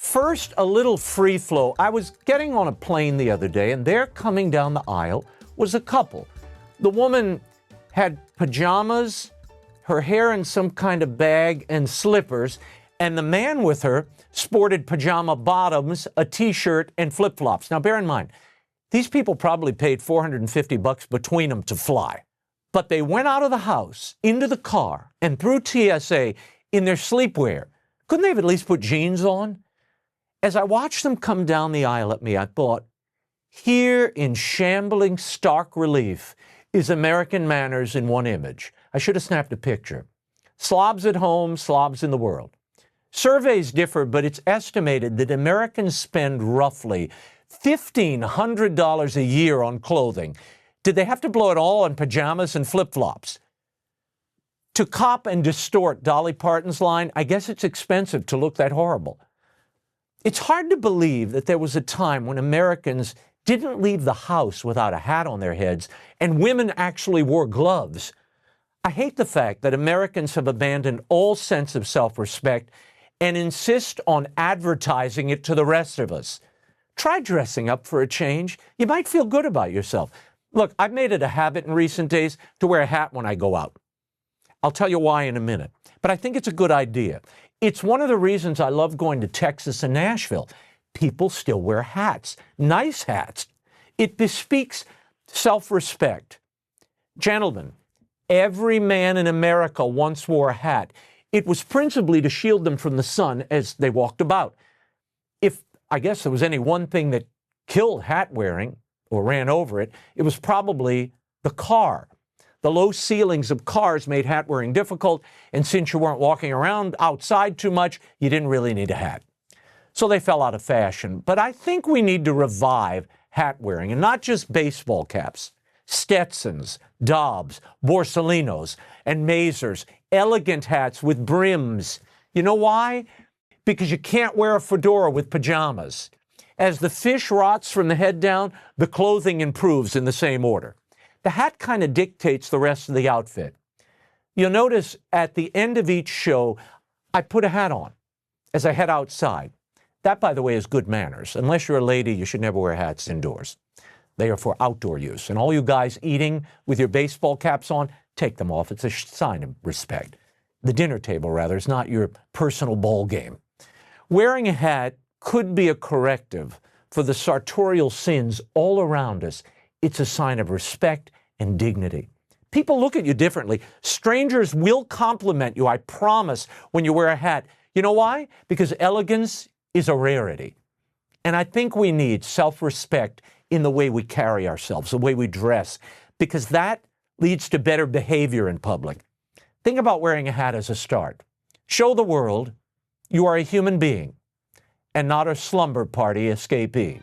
First, a little free flow. I was getting on a plane the other day, and there coming down the aisle was a couple. The woman had pajamas, her hair in some kind of bag, and slippers, and the man with her sported pajama bottoms, a t-shirt, and flip-flops. Now, bear in mind, these people probably paid $450 between them to fly. But they went out of the house, into the car, and through TSA in their sleepwear. Couldn't they have at least put jeans on? As I watched them come down the aisle at me, I thought, here in shambling, stark relief is American manners in one image. I should have snapped a picture. Slobs at home, slobs in the world. Surveys differ, but it's estimated that Americans spend roughly $1,500 a year on clothing. Did they have to blow it all on pajamas and flip-flops? To cop and distort Dolly Parton's line, I guess it's expensive to look that horrible. It's hard to believe that there was a time when Americans didn't leave the house without a hat on their heads, and women actually wore gloves. I hate the fact that Americans have abandoned all sense of self-respect and insist on advertising it to the rest of us. Try dressing up for a change. You might feel good about yourself. Look, I've made it a habit in recent days to wear a hat when I go out. I'll tell you why in a minute, but I think it's a good idea. It's one of the reasons I love going to Texas and Nashville. People still wear hats, nice hats. It bespeaks self-respect. Gentlemen, every man in America once wore a hat. It was principally to shield them from the sun as they walked about. If I guess there was any one thing that killed hat wearing or ran over it, it was probably the car. The low ceilings of cars made hat wearing difficult, and since you weren't walking around outside too much, you didn't really need a hat. So they fell out of fashion. But I think we need to revive hat wearing, and not just baseball caps. Stetsons, Dobbs, Borsalinos, and Mazers, elegant hats with brims. You know why? Because you can't wear a fedora with pajamas. As the fish rots from the head down, the clothing improves in the same order. The hat kind of dictates the rest of the outfit. You'll notice at the end of each show, I put a hat on as I head outside. That, by the way, is good manners. Unless you're a lady, you should never wear hats indoors. They are for outdoor use. And all you guys eating with your baseball caps on, take them off. It's a sign of respect. The dinner table, rather, is not your personal ball game. Wearing a hat could be a corrective for the sartorial sins all around us. It's a sign of respect and dignity. People look at you differently. Strangers will compliment you, I promise, when you wear a hat. You know why? Because elegance is a rarity. And I think we need self-respect in the way we carry ourselves, the way we dress, because that leads to better behavior in public. Think about wearing a hat as a start. Show the world you are a human being and not a slumber party escapee.